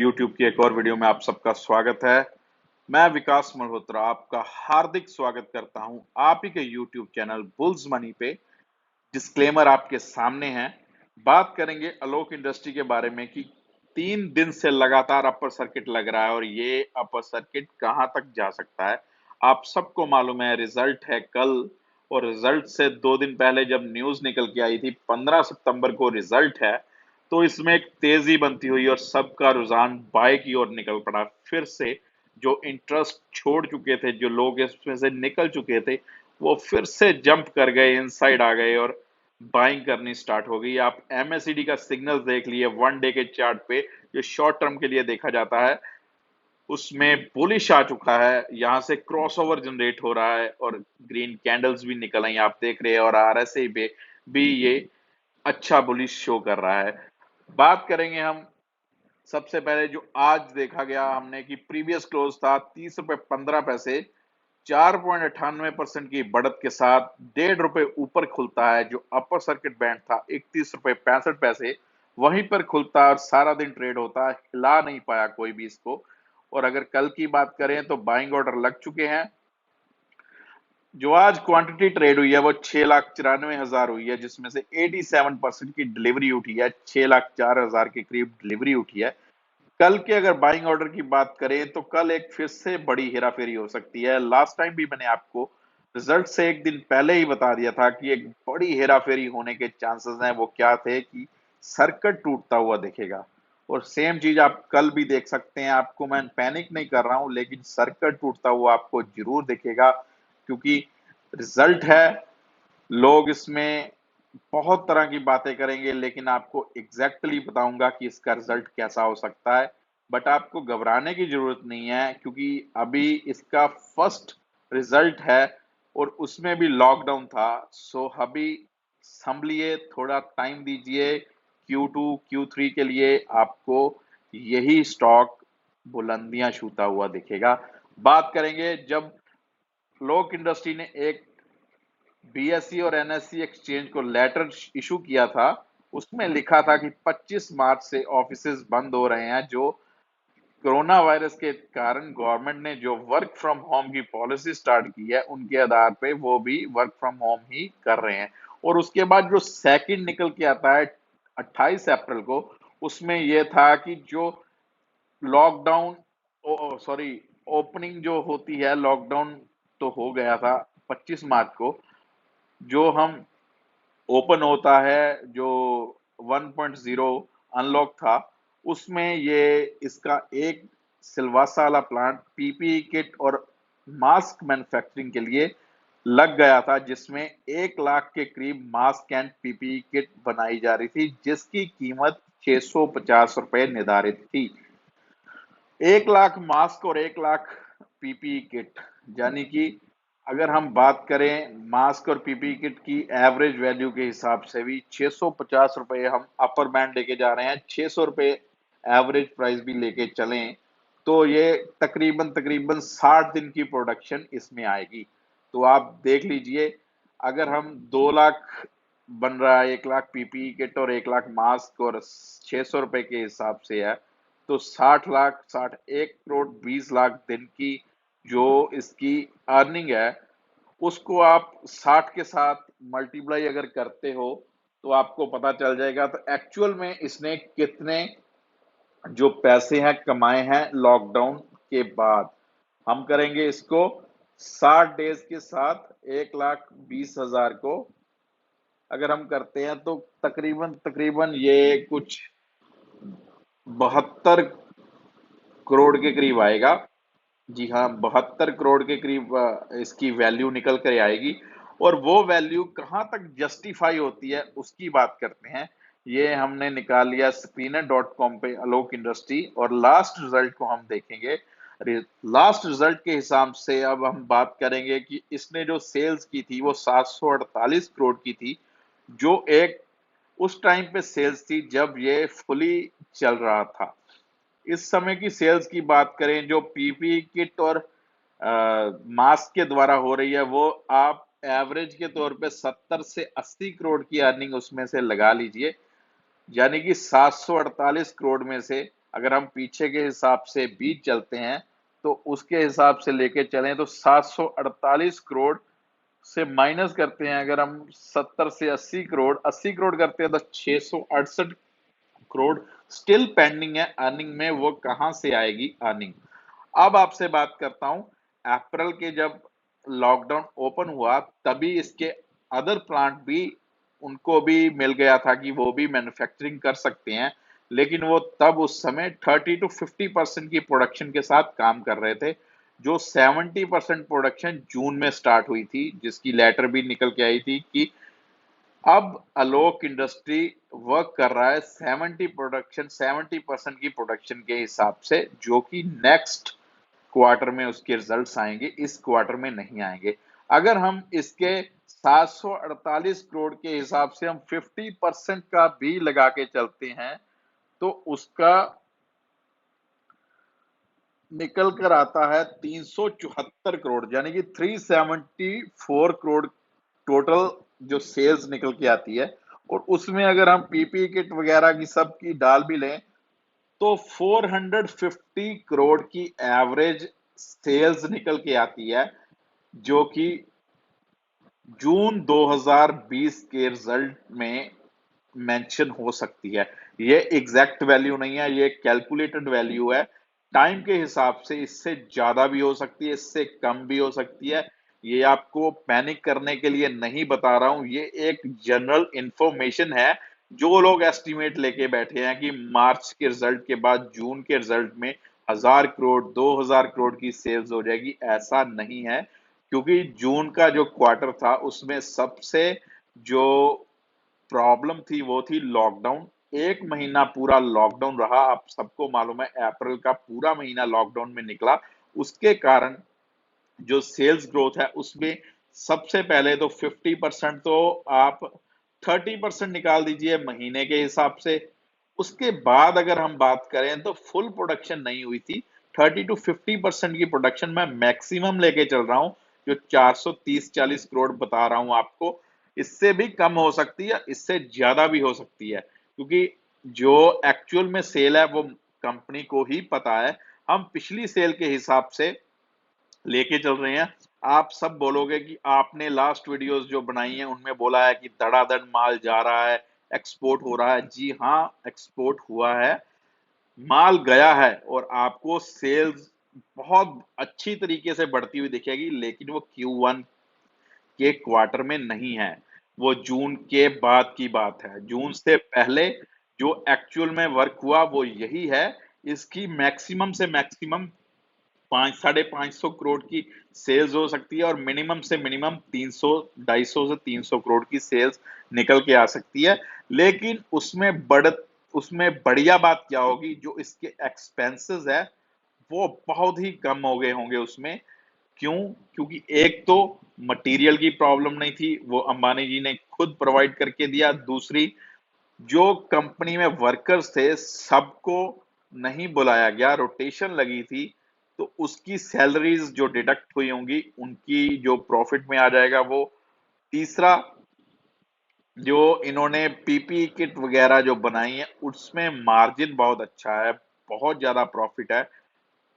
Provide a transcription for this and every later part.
YouTube की एक और वीडियो में आप सबका स्वागत है। मैं विकास मल्होत्रा आपका हार्दिक स्वागत करता हूं आप ही के YouTube चैनल बुल्स मनी पे। डिस्क्लेमर आपके सामने है। बात करेंगे अलोक इंडस्ट्री के बारे में कि 3 दिन से लगातार अपर सर्किट लग रहा है और ये अपर सर्किट कहां तक जा सकता है। आप सबको मालूम है रिजल्ट है कल, और रिजल्ट से 2 दिन पहले जब न्यूज निकल के आई थी 15 सितंबर को रिजल्ट है, तो इसमें एक तेजी बनती हुई और सबका रुझान बाय की ओर निकल पड़ा। फिर से जो इंटरेस्ट छोड़ चुके थे, जो लोग इसमें से निकल चुके थे, वो फिर से जंप कर गए, इनसाइड आ गए और बाइंग करनी स्टार्ट हो गई। आप एमएससीडी का सिग्नल देख लिए 1 डे के चार्ट पे, जो शॉर्ट टर्म के लिए देखा जाता है, उसमें बुलिश आ चुका है। यहां से क्रॉसओवर जनरेट हो रहा है और ग्रीन कैंडल्स भी निकल आई, आप देख रहे हैं, और आरएसआई पे भी ये अच्छा बुलिश शो कर रहा है। बात करेंगे हम सबसे पहले जो आज देखा गया हमने कि प्रीवियस क्लोज था 30 रुपए 15 पैसे, 4.98% की बढ़त के साथ 1.5 रुपए ऊपर खुलता है। जो अपर सर्किट बैंड था 31 रुपए 65 पैसे, वहीं पर खुलता है और सारा दिन ट्रेड होता है, हिला नहीं पाया कोई भी इसको। और अगर कल की बात करें तो बाइंग ऑर्डर लग चुके हैं। जो आज क्वांटिटी ट्रेड हुई है वो 6,94,000 हुई है, जिसमें से 87% की डिलीवरी उठी है, 6,04,000 के करीब डिलीवरी उठी है। कल के अगर बाइंग ऑर्डर की बात करें तो कल एक फिर से बड़ी हेराफेरी हो सकती है। लास्ट टाइम भी मैंने आपको रिजल्ट से एक दिन पहले ही बता दिया था कि एक बड़ी हेराफेरी होने के चांसेस हैं। वो क्या थे कि सर्किट टूटता हुआ दिखेगा, और सेम चीज आप कल भी देख सकते हैं। आपको मैं पैनिक नहीं कर रहा हूं, लेकिन सर्किट टूटता हुआ आपको जरूर दिखेगा, क्योंकि रिजल्ट है। लोग इसमें बहुत तरह की बातें करेंगे, लेकिन आपको एग्जैक्टली बताऊंगा कि इसका रिजल्ट कैसा हो सकता है। बट आपको घबराने की जरूरत नहीं है, क्योंकि अभी इसका फर्स्ट रिजल्ट है और उसमें भी लॉकडाउन था। सो अभी संभलिए, थोड़ा टाइम दीजिए। Q2 Q3 के लिए आपको यही स्टॉक बुलंदियां छूता हुआ दिखेगा। बात करेंगे जब लोक इंडस्ट्री ने एक बीएसई और एनएससी एक्सचेंज को लेटर इशू किया था, उसमें लिखा था कि 25 मार्च से ऑफिसेज बंद हो रहे हैं। जो कोरोना वायरस के कारण गवर्नमेंट ने जो वर्क फ्रॉम होम की पॉलिसी स्टार्ट की है, उनके आधार पे वो भी वर्क फ्रॉम होम ही कर रहे हैं। और उसके बाद जो सेकंड निकल के आता है 28 अप्रैल को, उसमें यह था कि जो लॉकडाउन, सॉरी, ओपनिंग जो होती है, लॉकडाउन तो हो गया था 25 मार्च को। जो हम ओपन होता है, जो 1.0 अनलॉक था, उसमें ये इसका एक सिलवासा वाला प्लांट पीपीई किट और मास्क मैन्युफैक्चरिंग के लिए लग गया था, जिसमें 1 लाख के करीब मास्क एंड पीपीई किट बनाई जा रही थी, जिसकी कीमत 650 रुपए निर्धारित थी। 1 लाख मास्क और 1 लाख पीपीई किट, यानी कि अगर हम बात करें मास्क और पीपीई किट की एवरेज वैल्यू के हिसाब से भी 650 रुपए हम अपर बैंड लेके जा रहे हैं, 600 रुपए एवरेज प्राइस भी लेके चलें, तो ये तकरीबन तकरीबन 60 दिन की प्रोडक्शन इसमें आएगी। तो आप देख लीजिए, अगर हम 2 लाख बन रहा है, 1 लाख पीपीई किट और 1 लाख मास्क और 600 रुपए के हिसाब से है, तो 60 लाख, 61 करोड़ 20 लाख दिन की जो इसकी अर्निंग है, उसको आप 60 के साथ मल्टीप्लाई अगर करते हो तो आपको पता चल जाएगा तो एक्चुअल में इसने कितने जो पैसे हैं कमाए हैं लॉकडाउन के बाद। हम करेंगे इसको 60 डेज के साथ 1,20,000 को अगर हम करते हैं, तो तकरीबन तकरीबन ये कुछ 72 करोड़ के करीब आएगा। जी हाँ, 72 करोड़ के करीब इसकी वैल्यू निकल कर आएगी। और वो वैल्यू कहाँ तक जस्टिफाई होती है उसकी बात करते हैं। ये हमने निकाल लिया screener.com पे अलोक इंडस्ट्री, और लास्ट रिजल्ट को हम देखेंगे। लास्ट रिजल्ट के हिसाब से अब हम बात करेंगे कि इसने जो सेल्स की थी वो 748 करोड़ की थी, जो एक उस टाइम पे सेल्स थी जब ये फुली चल रहा था। इस समय की सेल्स की बात करें जो पीपीई किट और मास्क के द्वारा हो रही है, वो आप एवरेज के तौर पे 70 से 80 करोड़ की अर्निंग उसमें से लगा लीजिए। यानी कि 748 करोड़ में से अगर हम पीछे के हिसाब से भी चलते हैं तो उसके हिसाब से लेके चलें तो 748 करोड़ से माइनस करते हैं, अगर हम 70 से 80 करोड़ करते हैं तो 668 करोड़ स्टिल पेंडिंग है अर्निंग में। वो कहां से आएगी अर्निंग? अब आपसे बात करता हूं, अप्रैल के जब लॉकडाउन ओपन हुआ तभी इसके अदर प्लांट भी, उनको भी मिल गया था कि वो भी मैन्युफैक्चरिंग कर सकते हैं, लेकिन वो तब उस समय 30 to 50% की प्रोडक्शन के साथ काम कर रहे थे। जो 70% प्रोडक्शन जून में स्टार्ट हुई थी, जिसकी लेटर भी निकल के आई थी कि अब आलोक इंडस्ट्री वर्क कर रहा है 70% की प्रोडक्शन के हिसाब से, जो कि नेक्स्ट क्वार्टर में उसके रिजल्ट्स आएंगे, इस क्वार्टर में नहीं आएंगे। अगर हम इसके 748 करोड़ के हिसाब से हम 50% का भी लगा के चलते हैं तो उसका निकल कर आता है 374 करोड़, यानी कि 374 करोड़ टोटल जो सेल्स निकल के आती है। और उसमें अगर हम पीपी किट वगैरह की सब की डाल भी लें तो 450 करोड़ की एवरेज सेल्स निकल के आती है, जो कि जून 2020 के रिजल्ट में मेंशन हो सकती है। ये एग्जैक्ट वैल्यू नहीं है, ये कैलकुलेटेड वैल्यू है। टाइम के हिसाब से इससे ज्यादा भी हो सकती है, इससे कम भी हो सकती है। ये आपको पैनिक करने के लिए नहीं बता रहा हूं, ये एक जनरल इंफॉर्मेशन है। जो लोग एस्टिमेट लेके बैठे हैं कि मार्च के रिजल्ट के बाद जून के रिजल्ट में 1000 करोड़ 2000 करोड़ की सेल्स हो जाएगी, ऐसा नहीं है। क्योंकि जून का जो क्वार्टर था उसमें सबसे जो प्रॉब्लम थी वो थी लॉकडाउन। एक महीना पूरा लॉकडाउन रहा, आप सबको मालूम है अप्रैल का पूरा महीना लॉकडाउन में निकला। उसके कारण जो सेल्स ग्रोथ है उसमें सबसे पहले तो 50% तो आप 30% निकाल दीजिए महीने के हिसाब से। उसके बाद अगर हम बात करें तो फुल प्रोडक्शन नहीं हुई थी। 30 to 50% की प्रोडक्शन मैं मैक्सिमम लेके चल रहा हूं, जो 430-40 करोड़ बता रहा हूं आपको। इससे भी कम हो सकती है, इससे ज्यादा भी हो सकती है, क्योंकि जो एक्चुअल में सेल है वो कंपनी को ही पता है। हम पिछली सेल के हिसाब से लेके चल रहे हैं। आप सब बोलोगे कि आपने लास्ट वीडियोस जो बनाई हैं उनमें बोला है कि धड़ाधड़ माल जा रहा है, एक्सपोर्ट हो रहा है। जी हाँ, एक्सपोर्ट हुआ है, माल गया है और आपको सेल्स बहुत अच्छी तरीके से बढ़ती हुई दिखेगी, लेकिन वो Q1 के क्वार्टर में नहीं है, वो जून के बाद की बात है। जून से पहले जो एक्चुअल में वर्क हुआ वो यही है। इसकी मैक्सिमम से मैक्सिमम 500-550 करोड़ की सेल्स हो सकती है और मिनिमम से मिनिमम 300 250 से 300 करोड़ की सेल्स निकल के आ सकती है। लेकिन उसमें बढ़िया बात क्या होगी, जो इसके एक्सपेंसेस है वो बहुत ही कम हो गए होंगे उसमें। क्यों? क्योंकि एक तो मटेरियल की प्रॉब्लम नहीं थी, वो अंबानी जी ने खुद प्रोवाइड करके दिया। दूसरी, जो कंपनी में वर्कर्स थे सबको नहीं बुलाया गया, रोटेशन लगी थी, तो उसकी सैलरीज जो डिडक्ट हुई होंगी उनकी जो प्रॉफिट में आ जाएगा वो। तीसरा, जो इन्होंने पीपी किट वगैरह जो बनाई है उसमें मार्जिन बहुत अच्छा है, बहुत ज्यादा प्रॉफिट है,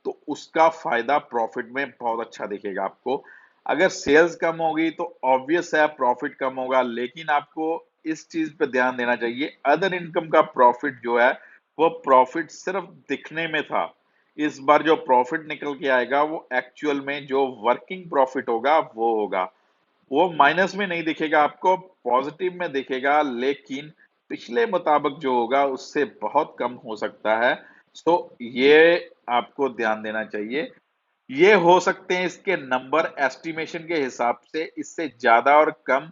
तो उसका फायदा प्रॉफिट में बहुत अच्छा दिखेगा आपको। अगर सेल्स कम होगी तो ऑब्वियस है प्रॉफिट कम होगा, लेकिन आपको इस चीज पे ध्यान देना चाहिए, अदर इनकम का प्रॉफिट जो है वो प्रॉफिट सिर्फ दिखने में था। इस बार जो प्रॉफिट निकल के आएगा वो एक्चुअल में जो वर्किंग प्रॉफिट होगा वो होगा। वो माइनस में नहीं दिखेगा आपको, पॉजिटिव में दिखेगा, लेकिन पिछले मुताबिक जो होगा उससे बहुत कम हो सकता है। सो ये आपको ध्यान देना चाहिए। ये हो सकते हैं इसके नंबर एस्टिमेशन के हिसाब से, इससे ज्यादा और कम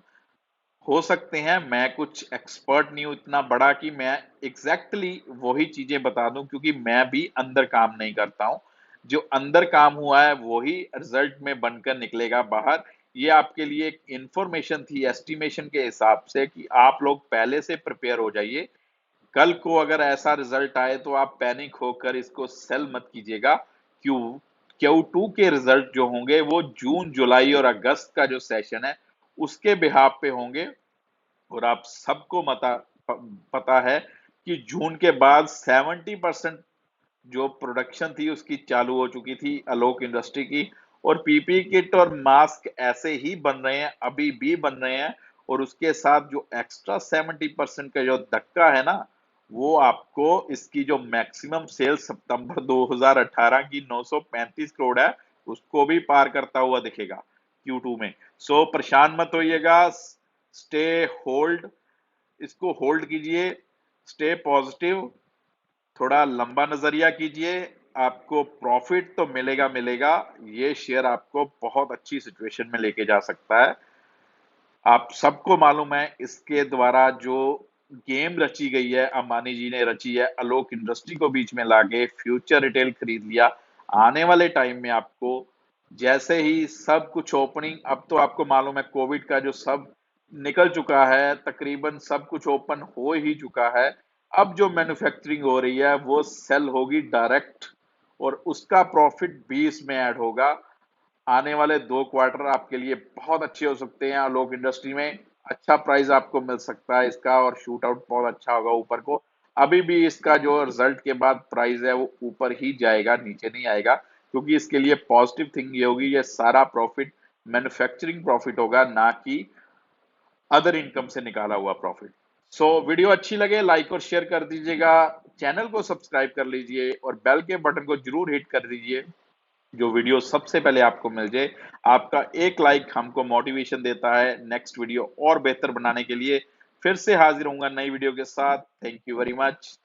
हो सकते हैं। मैं कुछ एक्सपर्ट नहीं हूं इतना बड़ा कि मैं एग्जैक्टली वही चीजें बता दूं, क्योंकि मैं भी अंदर काम नहीं करता हूं। जो अंदर काम हुआ है वही रिजल्ट में बनकर निकलेगा बाहर। ये आपके लिए एक इंफॉर्मेशन थी एस्टिमेशन के हिसाब से, कि आप लोग पहले से प्रिपेयर हो जाइए। कल को अगर ऐसा रिजल्ट आए तो आप पैनिक होकर इसको सेल मत कीजिएगा। क्यू Q2 के रिजल्ट जो होंगे वो जून जुलाई और अगस्त का जो सेशन है उसके बिहाफ पे होंगे। और आप सबको पता है कि जून के बाद 70% जो प्रोडक्शन थी उसकी चालू हो चुकी थी आलोक इंडस्ट्री की, और पीपी किट और मास्क ऐसे ही बन रहे हैं, अभी भी बन रहे हैं। और उसके साथ जो एक्स्ट्रा 70% का जो धक्का है ना, वो आपको इसकी जो मैक्सिमम सेल सितंबर 2018 की 935 करोड़ है, उसको भी पार करता हुआ दिखेगा Q2 में। सो परेशान मत होइएगा, स्टे होल्ड, इसको होल्ड कीजिए, स्टे पॉजिटिव, थोड़ा लंबा नजरिया कीजिए, आपको प्रॉफिट तो मिलेगा मिलेगा। ये शेयर आपको बहुत अच्छी सिचुएशन में लेके जा सकता है। आप सबको मालूम है इसके द्वारा जो गेम रची गई है, अंबानी जी ने रची है, आलोक इंडस्ट्री को बीच में लाके फ्यूचर रिटेल खरीद लिया। आने वाले टाइम में आपको जैसे ही सब कुछ ओपनिंग, अब तो आपको मालूम है कोविड का जो सब निकल चुका है, तकरीबन सब कुछ ओपन हो ही चुका है। अब जो मैन्युफैक्चरिंग हो रही है वो सेल होगी डायरेक्ट, और उसका प्रॉफिट भी इसमें ऐड होगा। आने वाले 2 क्वार्टर आपके लिए बहुत अच्छे हो सकते हैं। आलोक इंडस्ट्री में अच्छा प्राइस आपको मिल सकता है इसका, और शूट आउट बहुत अच्छा होगा ऊपर को। अभी भी इसका जो रिजल्ट के बाद प्राइस है वो ऊपर ही जाएगा, नीचे नहीं आएगा, क्योंकि इसके लिए पॉजिटिव थिंग ये होगी, ये सारा प्रॉफिट मैन्युफैक्चरिंग प्रॉफिट होगा, ना कि अदर इनकम से निकाला हुआ प्रॉफिट। सो वीडियो अच्छी लगे लाइक और शेयर कर दीजिएगा, चैनल को सब्सक्राइब कर लीजिए और बेल के बटन को जरूर हिट कर दीजिए, जो वीडियो सबसे पहले आपको मिल जाए। आपका एक लाइक हमको मोटिवेशन देता है नेक्स्ट वीडियो और बेहतर बनाने के लिए। फिर से हाजिर होऊंगा नई वीडियो के साथ। Thank you very much.